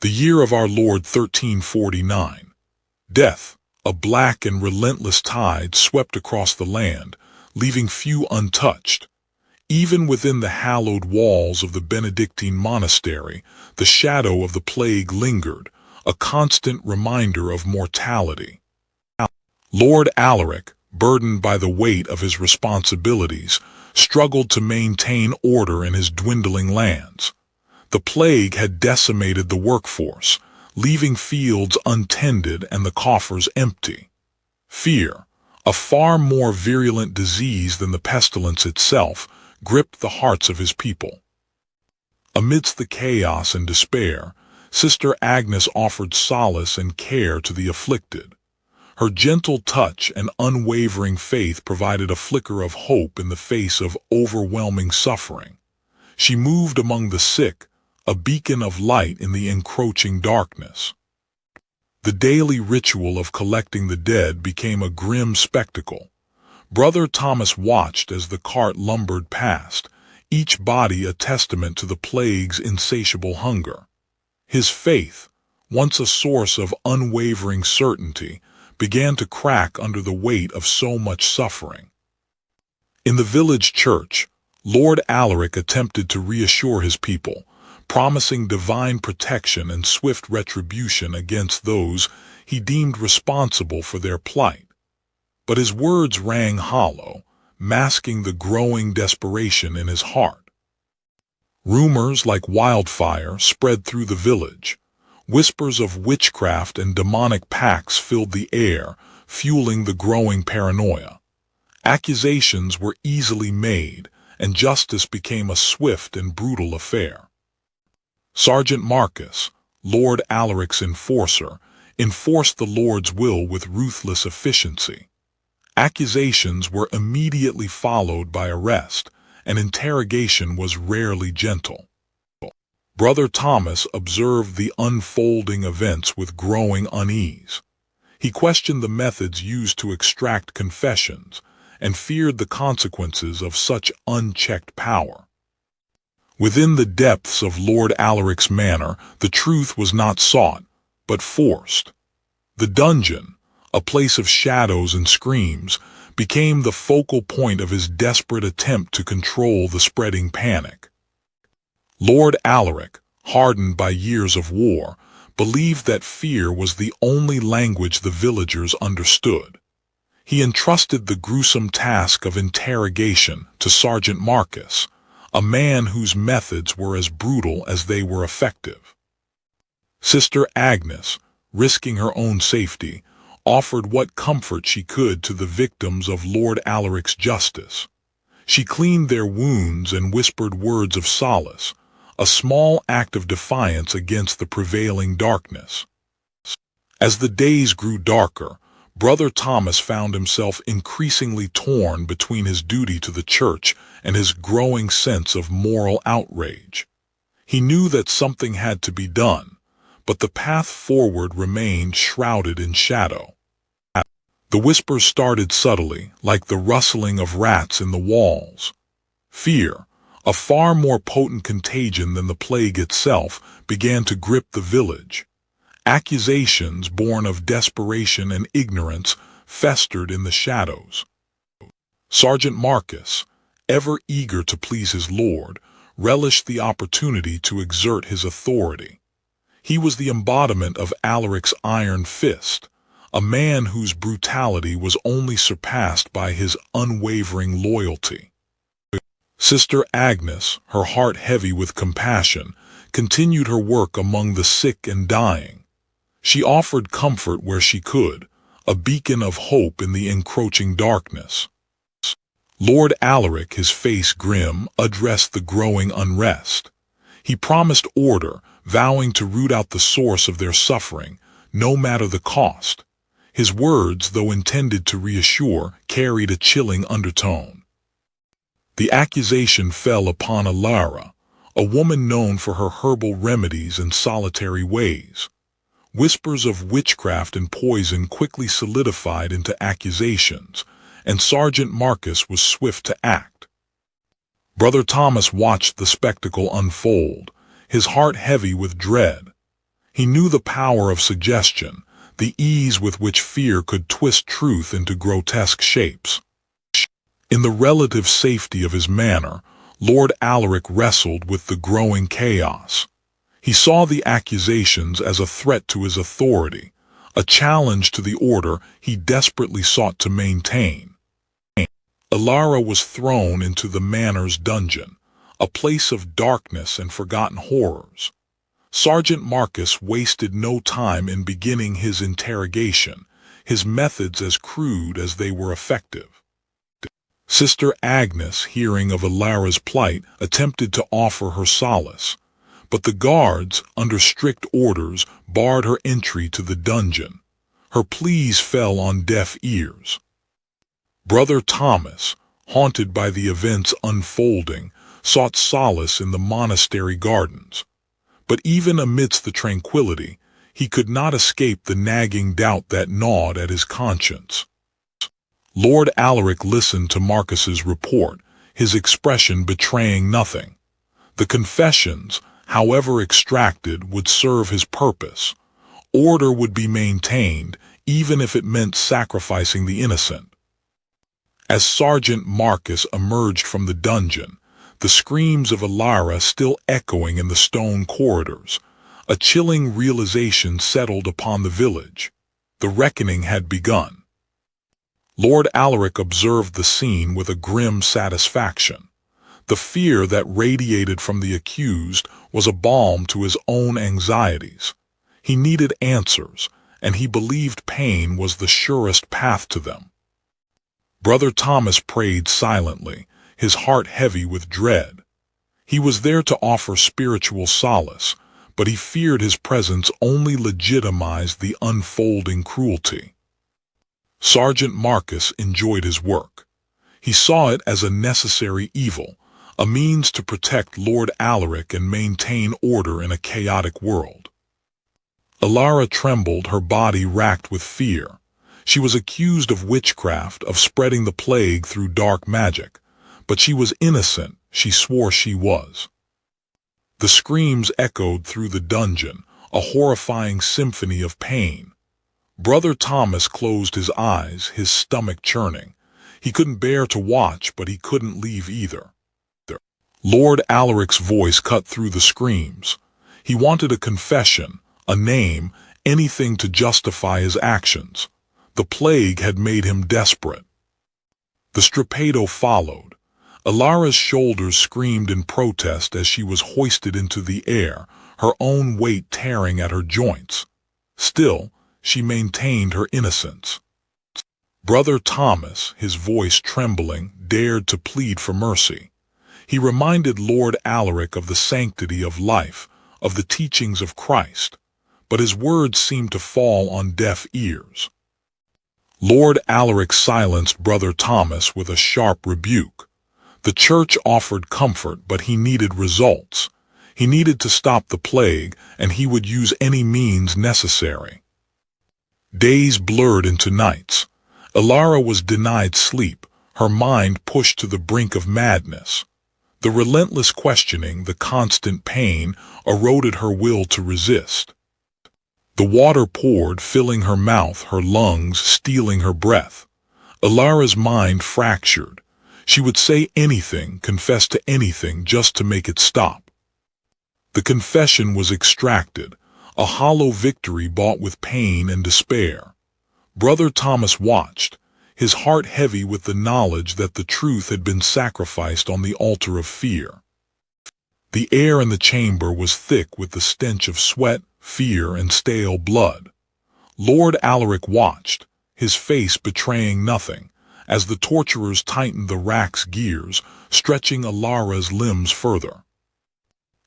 The year of our Lord 1349. Death, a black and relentless tide, swept across the land, leaving few untouched. Even within the hallowed walls of the Benedictine monastery, the shadow of the plague lingered, a constant reminder of mortality. Lord Alaric, burdened by the weight of his responsibilities, struggled to maintain order in his dwindling lands. The plague had decimated the workforce, leaving fields untended and the coffers empty. Fear, a far more virulent disease than the pestilence itself, gripped the hearts of his people. Amidst the chaos and despair, Sister Agnes offered solace and care to the afflicted. Her gentle touch and unwavering faith provided a flicker of hope in the face of overwhelming suffering. She moved among the sick, a beacon of light in the encroaching darkness. The daily ritual of collecting the dead became a grim spectacle. Brother Thomas watched as the cart lumbered past, each body a testament to the plague's insatiable hunger. His faith, once a source of unwavering certainty, began to crack under the weight of so much suffering. In the village church, Lord Alaric attempted to reassure his people, promising divine protection and swift retribution against those he deemed responsible for their plight. But his words rang hollow, masking the growing desperation in his heart. Rumors like wildfire spread through the village. Whispers of witchcraft and demonic pacts filled the air, fueling the growing paranoia. Accusations were easily made, and justice became a swift and brutal affair. Sergeant Marcus, Lord Alaric's enforcer, enforced the Lord's will with ruthless efficiency. Accusations were immediately followed by arrest, and interrogation was rarely gentle. Brother Thomas observed the unfolding events with growing unease. He questioned the methods used to extract confessions, and feared the consequences of such unchecked power. Within the depths of Lord Alaric's manor, the truth was not sought, but forced. The dungeon, a place of shadows and screams, became the focal point of his desperate attempt to control the spreading panic. Lord Alaric, hardened by years of war, believed that fear was the only language the villagers understood. He entrusted the gruesome task of interrogation to Sergeant Marcus, a man whose methods were as brutal as they were effective. Sister Agnes, risking her own safety, offered what comfort she could to the victims of Lord Alaric's justice. She cleaned their wounds and whispered words of solace, a small act of defiance against the prevailing darkness. As the days grew darker, Brother Thomas found himself increasingly torn between his duty to the church and his growing sense of moral outrage. He knew that something had to be done, but the path forward remained shrouded in shadow. The whispers started subtly, like the rustling of rats in the walls. Fear, a far more potent contagion than the plague itself, began to grip the village. Accusations born of desperation and ignorance festered in the shadows. Sergeant Marcus, ever eager to please his lord, relished the opportunity to exert his authority. He was the embodiment of Alaric's iron fist, a man whose brutality was only surpassed by his unwavering loyalty. Sister Agnes, her heart heavy with compassion, continued her work among the sick and dying. She offered comfort where she could, a beacon of hope in the encroaching darkness. Lord Alaric, his face grim, addressed the growing unrest. He promised order, vowing to root out the source of their suffering, no matter the cost. His words, though intended to reassure, carried a chilling undertone. The accusation fell upon Alara, a woman known for her herbal remedies and solitary ways. Whispers of witchcraft and poison quickly solidified into accusations, and Sergeant Marcus was swift to act. Brother Thomas watched the spectacle unfold, his heart heavy with dread. He knew the power of suggestion, the ease with which fear could twist truth into grotesque shapes. In the relative safety of his manor, Lord Alaric wrestled with the growing chaos. He saw the accusations as a threat to his authority, a challenge to the order he desperately sought to maintain. Alara was thrown into the manor's dungeon, a place of darkness and forgotten horrors. Sergeant Marcus wasted no time in beginning his interrogation, his methods as crude as they were effective. Sister Agnes, hearing of Alara's plight, attempted to offer her solace, but the guards, under strict orders, barred her entry to the dungeon. Her pleas fell on deaf ears. Brother Thomas, haunted by the events unfolding, sought solace in the monastery gardens. But even amidst the tranquility, he could not escape the nagging doubt that gnawed at his conscience. Lord Alaric listened to Marcus's report, his expression betraying nothing. The confessions, however extracted, would serve his purpose. Order would be maintained, even if it meant sacrificing the innocent. As Sergeant Marcus emerged from the dungeon, the screams of Alara still echoing in the stone corridors, a chilling realization settled upon the village. The reckoning had begun. Lord Alaric observed the scene with a grim satisfaction. The fear that radiated from the accused was a balm to his own anxieties. He needed answers, and he believed pain was the surest path to them. Brother Thomas prayed silently, his heart heavy with dread. He was there to offer spiritual solace, but he feared his presence only legitimized the unfolding cruelty. Sergeant Marcus enjoyed his work. He saw it as a necessary evil, a means to protect Lord Alaric and maintain order in a chaotic world. Alara trembled, her body racked with fear. She was accused of witchcraft, of spreading the plague through dark magic, but she was innocent, she swore she was. The screams echoed through the dungeon, a horrifying symphony of pain. Brother Thomas closed his eyes, his stomach churning. He couldn't bear to watch, but he couldn't leave either. Lord Alaric's voice cut through the screams. He wanted a confession, a name, anything to justify his actions. The plague had made him desperate. The strappado followed. Alara's shoulders screamed in protest as she was hoisted into the air, her own weight tearing at her joints. Still, she maintained her innocence. Brother Thomas, his voice trembling, dared to plead for mercy. He reminded Lord Alaric of the sanctity of life, of the teachings of Christ, but his words seemed to fall on deaf ears. Lord Alaric silenced Brother Thomas with a sharp rebuke. The church offered comfort, but he needed results. He needed to stop the plague, and he would use any means necessary. Days blurred into nights. Alara was denied sleep, her mind pushed to the brink of madness. The relentless questioning, the constant pain, eroded her will to resist. The water poured, filling her mouth, her lungs, stealing her breath. Alara's mind fractured. She would say anything, confess to anything, just to make it stop. The confession was extracted, a hollow victory bought with pain and despair. Brother Thomas watched, his heart heavy with the knowledge that the truth had been sacrificed on the altar of fear. The air in the chamber was thick with the stench of sweat, fear, and stale blood. Lord Alaric watched, his face betraying nothing, as the torturers tightened the rack's gears, stretching Alara's limbs further.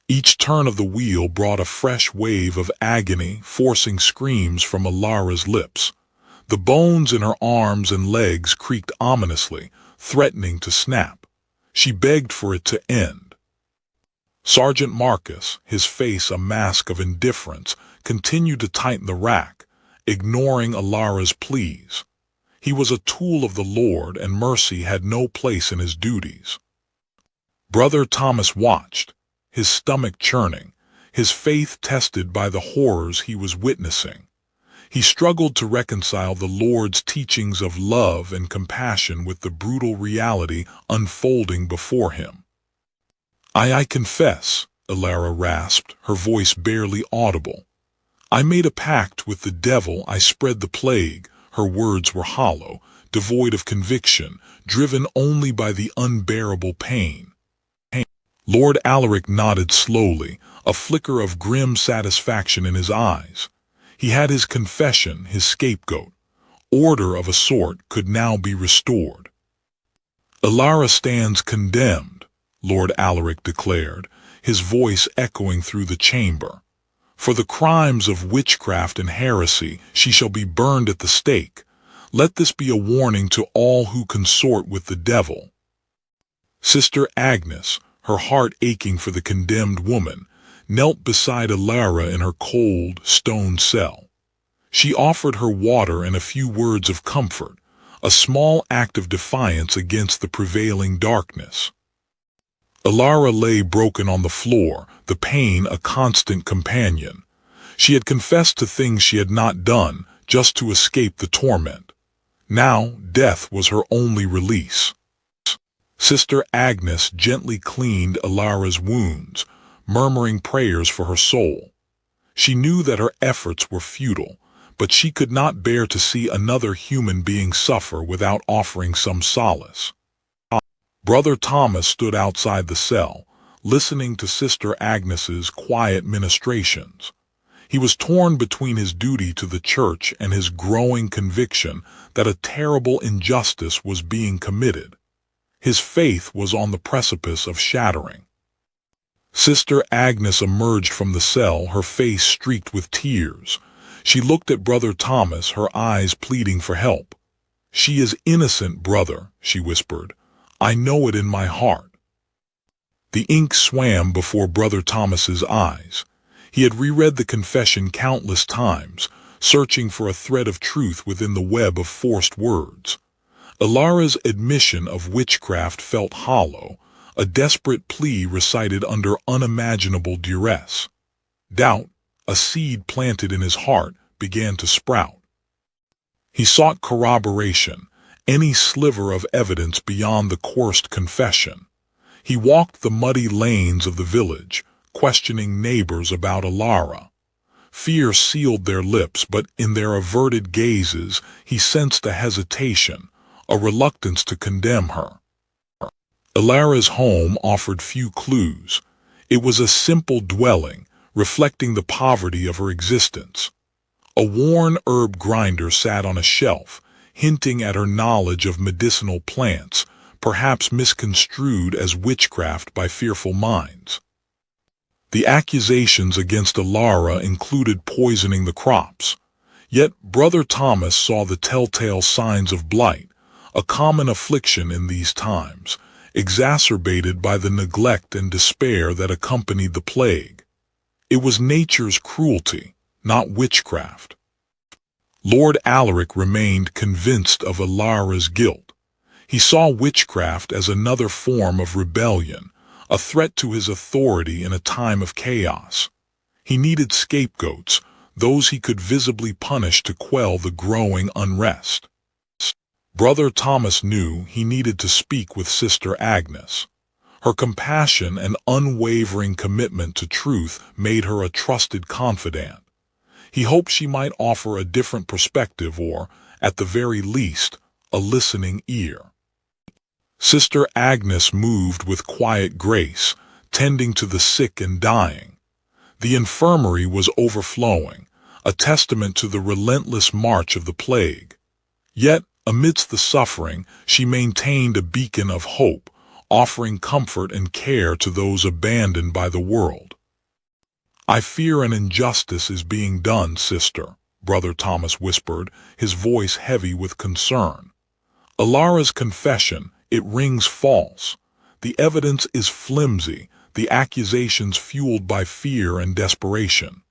Each turn of the wheel brought a fresh wave of agony, forcing screams from Alara's lips. The bones in her arms and legs creaked ominously, threatening to snap. She begged for it to end. Sergeant Marcus, his face a mask of indifference, continued to tighten the rack, ignoring Alara's pleas. He was a tool of the Lord, and mercy had no place in his duties. Brother Thomas watched, his stomach churning, his faith tested by the horrors he was witnessing. He struggled to reconcile the Lord's teachings of love and compassion with the brutal reality unfolding before him. I confess, Alara rasped, her voice barely audible. I made a pact with the devil, I spread the plague. Her words were hollow, devoid of conviction, driven only by the unbearable pain. Lord Alaric nodded slowly, a flicker of grim satisfaction in his eyes. He had his confession, his scapegoat. Order of a sort could now be restored. Alara stands condemned, Lord Alaric declared, his voice echoing through the chamber. For the crimes of witchcraft and heresy she shall be burned at the stake. Let this be a warning to all who consort with the devil. Sister Agnes, her heart aching for the condemned woman, knelt beside Alara in her cold, stone cell. She offered her water and a few words of comfort, a small act of defiance against the prevailing darkness. Alara lay broken on the floor, the pain a constant companion. She had confessed to things she had not done, just to escape the torment. Now, death was her only release. Sister Agnes gently cleaned Alara's wounds, murmuring prayers for her soul. She knew that her efforts were futile, but she could not bear to see another human being suffer without offering some solace. Brother Thomas stood outside the cell, listening to Sister Agnes's quiet ministrations. He was torn between his duty to the church and his growing conviction that a terrible injustice was being committed. His faith was on the precipice of shattering. Sister Agnes emerged from the cell, her face streaked with tears. She looked at Brother Thomas, her eyes pleading for help. "She is innocent, brother," she whispered. "I know it in my heart." The ink swam before Brother Thomas's eyes. He had reread the confession countless times, searching for a thread of truth within the web of forced words. Alara's admission of witchcraft felt hollow, a desperate plea recited under unimaginable duress. Doubt, a seed planted in his heart, began to sprout. He sought corroboration, any sliver of evidence beyond the coarse confession. He walked the muddy lanes of the village, questioning neighbors about Alara. Fear sealed their lips, but in their averted gazes he sensed a hesitation, a reluctance to condemn her. Alara's home offered few clues. It was a simple dwelling, reflecting the poverty of her existence. A worn herb grinder sat on a shelf, hinting at her knowledge of medicinal plants, perhaps misconstrued as witchcraft by fearful minds. The accusations against Alara included poisoning the crops. Yet Brother Thomas saw the telltale signs of blight, a common affliction in these times, exacerbated by the neglect and despair that accompanied the plague. It was nature's cruelty, not witchcraft. Lord Alaric remained convinced of Alara's guilt. He saw witchcraft as another form of rebellion, a threat to his authority in a time of chaos. He needed scapegoats, those he could visibly punish to quell the growing unrest. Brother Thomas knew he needed to speak with Sister Agnes. Her compassion and unwavering commitment to truth made her a trusted confidant. He hoped she might offer a different perspective or, at the very least, a listening ear. Sister Agnes moved with quiet grace, tending to the sick and dying. The infirmary was overflowing, a testament to the relentless march of the plague. Yet, amidst the suffering, she maintained a beacon of hope, offering comfort and care to those abandoned by the world. "I fear an injustice is being done, sister," Brother Thomas whispered, his voice heavy with concern. "Alara's confession, it rings false. The evidence is flimsy, the accusations fueled by fear and desperation."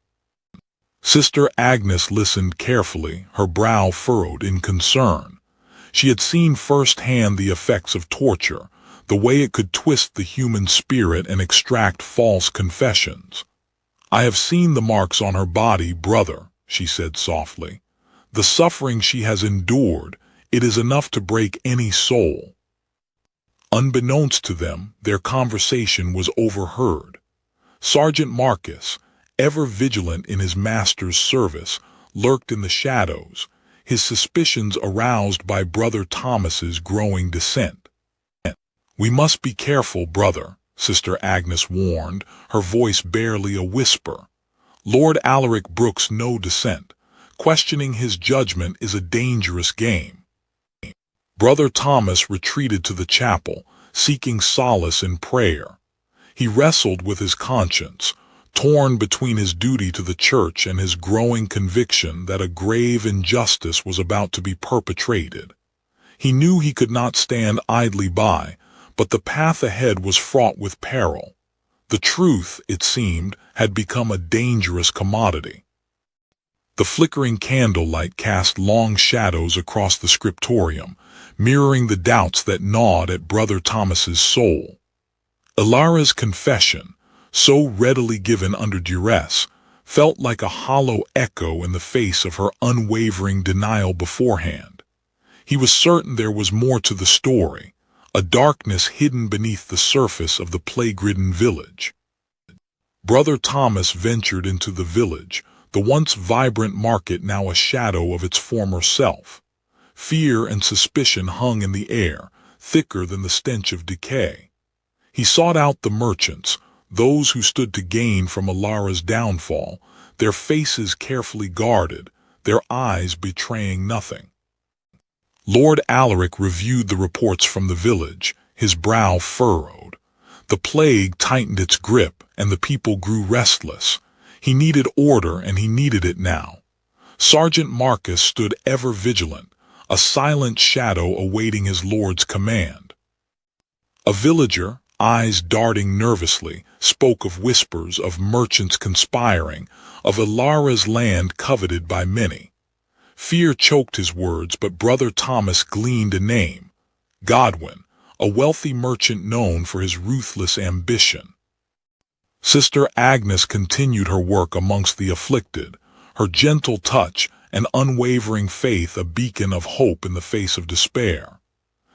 Sister Agnes listened carefully, her brow furrowed in concern. She had seen firsthand the effects of torture, the way it could twist the human spirit and extract false confessions. "I have seen the marks on her body, brother," she said softly. "The suffering she has endured, it is enough to break any soul." Unbeknownst to them, their conversation was overheard. Sergeant Marcus, ever vigilant in his master's service, lurked in the shadows, his suspicions aroused by Brother Thomas's growing dissent. "We must be careful, brother," Sister Agnes warned, her voice barely a whisper. "Lord Alaric brooks no dissent. Questioning his judgment is a dangerous game." Brother Thomas retreated to the chapel, seeking solace in prayer. He wrestled with his conscience, torn between his duty to the church and his growing conviction that a grave injustice was about to be perpetrated. He knew he could not stand idly by, but the path ahead was fraught with peril. The truth, it seemed, had become a dangerous commodity. The flickering candlelight cast long shadows across the scriptorium, mirroring the doubts that gnawed at Brother Thomas's soul. Ilara's confession, so readily given under duress, felt like a hollow echo in the face of her unwavering denial beforehand. He was certain there was more to the story, a darkness hidden beneath the surface of the plague-ridden village. Brother Thomas ventured into the village, the once vibrant market now a shadow of its former self. Fear and suspicion hung in the air, thicker than the stench of decay. He sought out the merchants, those who stood to gain from Ilara's downfall, their faces carefully guarded, their eyes betraying nothing. Lord Alaric reviewed the reports from the village, his brow furrowed. The plague tightened its grip, and the people grew restless. He needed order, and he needed it now. Sergeant Marcus stood ever vigilant, a silent shadow awaiting his lord's command. A villager, eyes darting nervously, spoke of whispers of merchants conspiring, of Ilara's land coveted by many. Fear choked his words, but Brother Thomas gleaned a name: Godwin, a wealthy merchant known for his ruthless ambition. Sister Agnes continued her work amongst the afflicted, her gentle touch and unwavering faith a beacon of hope in the face of despair.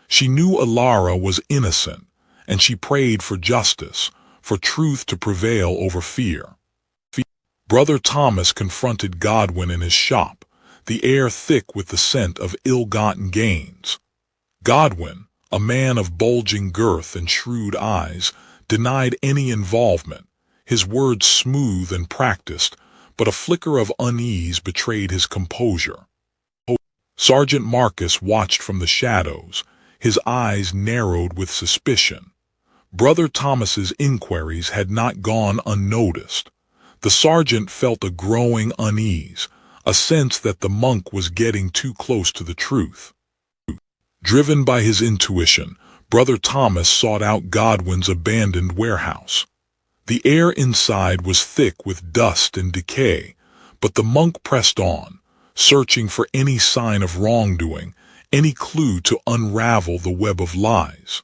She knew Ilara was innocent, and she prayed for justice, for truth to prevail over fear. Brother Thomas confronted Godwin in his shop, the air thick with the scent of ill-gotten gains. Godwin, a man of bulging girth and shrewd eyes, denied any involvement, his words smooth and practiced, but a flicker of unease betrayed his composure. Sergeant Marcus watched from the shadows, his eyes narrowed with suspicion. Brother Thomas's inquiries had not gone unnoticed. The sergeant felt a growing unease, a sense that the monk was getting too close to the truth. Driven by his intuition, Brother Thomas sought out Godwin's abandoned warehouse. The air inside was thick with dust and decay, but the monk pressed on, searching for any sign of wrongdoing, any clue to unravel the web of lies.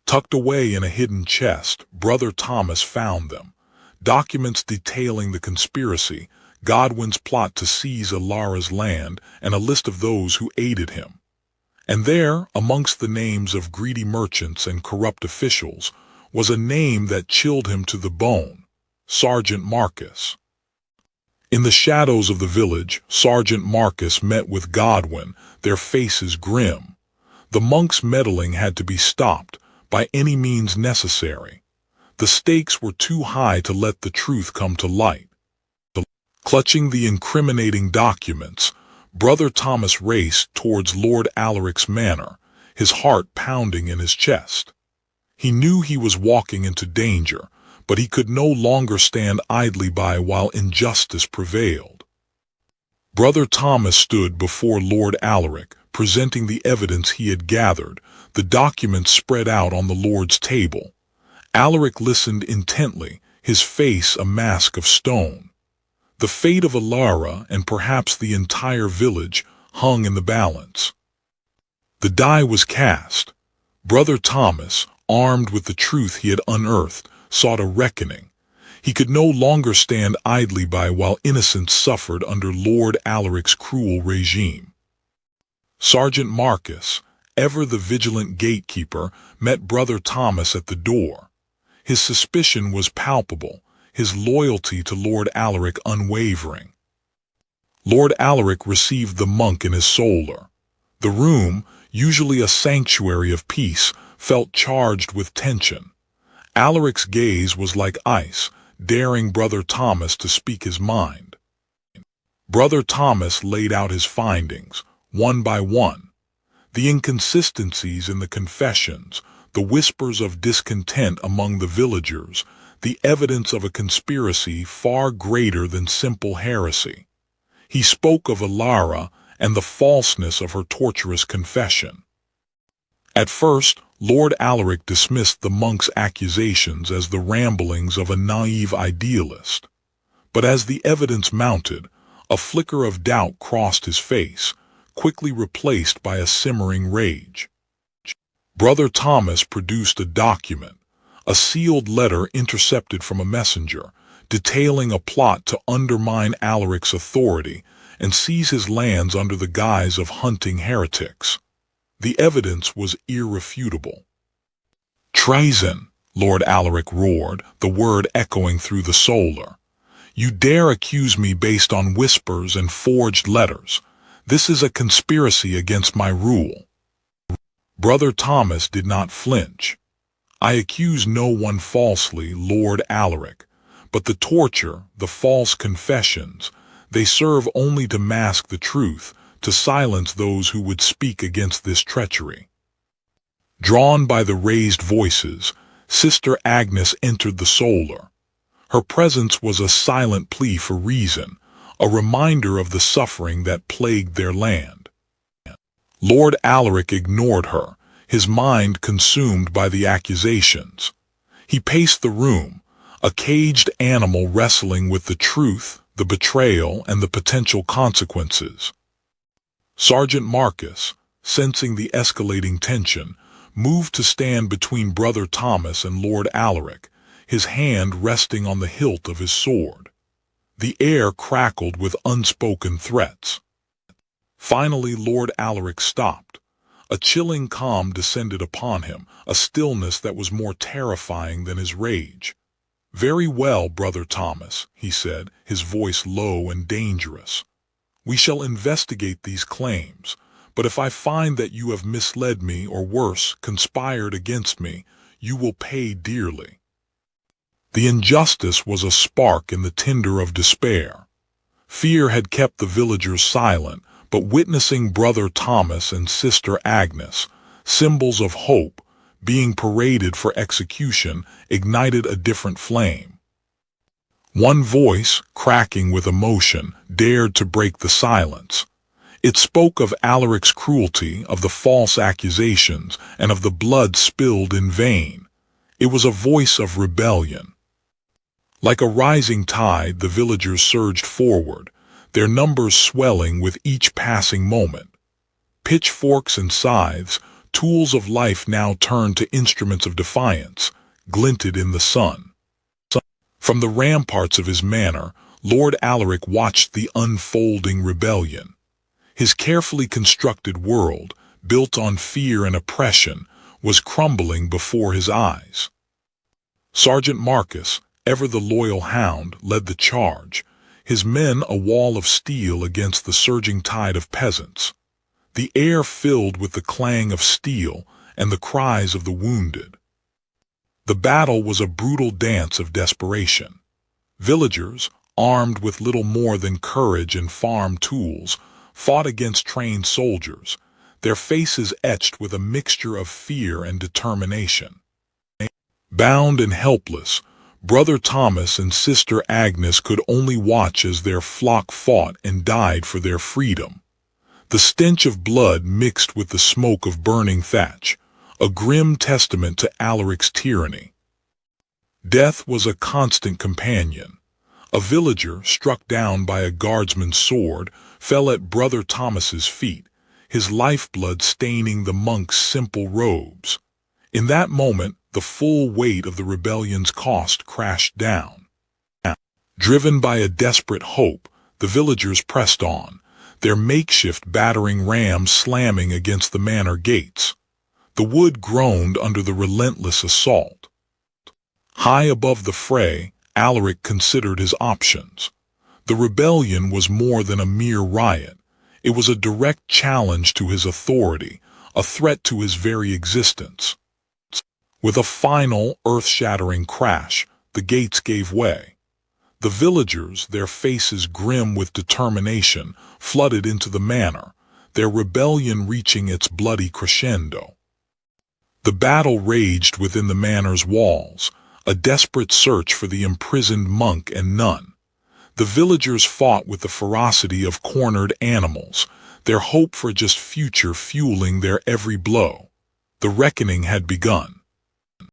Tucked away in a hidden chest, Brother Thomas found them, documents detailing the conspiracy, Godwin's plot to seize Ilara's land, and a list of those who aided him. And there, amongst the names of greedy merchants and corrupt officials, was a name that chilled him to the bone: Sergeant Marcus. In the shadows of the village, Sergeant Marcus met with Godwin, their faces grim. The monk's meddling had to be stopped, by any means necessary. The stakes were too high to let the truth come to light. Clutching the incriminating documents, Brother Thomas raced towards Lord Alaric's manor, his heart pounding in his chest. He knew he was walking into danger, but he could no longer stand idly by while injustice prevailed. Brother Thomas stood before Lord Alaric, presenting the evidence he had gathered, the documents spread out on the Lord's table. Alaric listened intently, his face a mask of stone. The fate of Ilara, and perhaps the entire village, hung in the balance. The die was cast. Brother Thomas, armed with the truth he had unearthed, sought a reckoning. He could no longer stand idly by while innocents suffered under Lord Alaric's cruel regime. Sergeant Marcus, ever the vigilant gatekeeper, met Brother Thomas at the door. His suspicion was palpable, his loyalty to Lord Alaric unwavering. Lord Alaric received the monk in his solar. The room, usually a sanctuary of peace, felt charged with tension. Alaric's gaze was like ice, daring Brother Thomas to speak his mind. Brother Thomas laid out his findings, one by one. The inconsistencies in the confessions, the whispers of discontent among the villagers, the evidence of a conspiracy far greater than simple heresy. He spoke of Alara and the falseness of her torturous confession. At first, Lord Alaric dismissed the monk's accusations as the ramblings of a naive idealist. But as the evidence mounted, a flicker of doubt crossed his face, quickly replaced by a simmering rage. Brother Thomas produced a document, a sealed letter intercepted from a messenger, detailing a plot to undermine Alaric's authority and seize his lands under the guise of hunting heretics. The evidence was irrefutable. "Treason!" Lord Alaric roared, the word echoing through the solar. "You dare accuse me based on whispers and forged letters. This is a conspiracy against my rule." Brother Thomas did not flinch. "I accuse no one falsely, Lord Alaric, but the torture, the false confessions, they serve only to mask the truth, to silence those who would speak against this treachery." Drawn by the raised voices, Sister Agnes entered the solar. Her presence was a silent plea for reason, a reminder of the suffering that plagued their land. Lord Alaric ignored her, his mind consumed by the accusations. He paced the room, a caged animal wrestling with the truth, the betrayal, and the potential consequences. Sergeant Marcus, sensing the escalating tension, moved to stand between Brother Thomas and Lord Alaric, his hand resting on the hilt of his sword. The air crackled with unspoken threats. Finally, Lord Alaric stopped. A chilling calm descended upon him, a stillness that was more terrifying than his rage. "Very well, Brother Thomas," he said, his voice low and dangerous. "We shall investigate these claims, but if I find that you have misled me or worse, conspired against me, you will pay dearly." The injustice was a spark in the tinder of despair. Fear had kept the villagers silent, but witnessing Brother Thomas and Sister Agnes, symbols of hope, being paraded for execution, ignited a different flame. One voice, cracking with emotion, dared to break the silence. It spoke of Alaric's cruelty, of the false accusations, and of the blood spilled in vain. It was a voice of rebellion. Like a rising tide, the villagers surged forward, their numbers swelling with each passing moment. Pitchforks and scythes, tools of life now turned to instruments of defiance, glinted in the sun. From the ramparts of his manor, Lord Alaric watched the unfolding rebellion. His carefully constructed world, built on fear and oppression, was crumbling before his eyes. Sergeant Marcus, ever the loyal hound, led the charge, his men a wall of steel against the surging tide of peasants. The air filled with the clang of steel and the cries of the wounded. The battle was a brutal dance of desperation. Villagers, armed with little more than courage and farm tools, fought against trained soldiers, their faces etched with a mixture of fear and determination. Bound and helpless, Brother Thomas and Sister Agnes could only watch as their flock fought and died for their freedom. The stench of blood mixed with the smoke of burning thatch, a grim testament to Alaric's tyranny. Death was a constant companion. A villager, struck down by a guardsman's sword, fell at Brother Thomas's feet, his lifeblood staining the monk's simple robes. In that moment, the full weight of the rebellion's cost crashed down. Driven by a desperate hope, the villagers pressed on, their makeshift battering rams slamming against the manor gates. The wood groaned under the relentless assault. High above the fray, Alaric considered his options. The rebellion was more than a mere riot. It was a direct challenge to his authority, a threat to his very existence. With a final, earth-shattering crash, the gates gave way. The villagers, their faces grim with determination, flooded into the manor, their rebellion reaching its bloody crescendo. The battle raged within the manor's walls, a desperate search for the imprisoned monk and nun. The villagers fought with the ferocity of cornered animals, their hope for just future fueling their every blow. The reckoning had begun.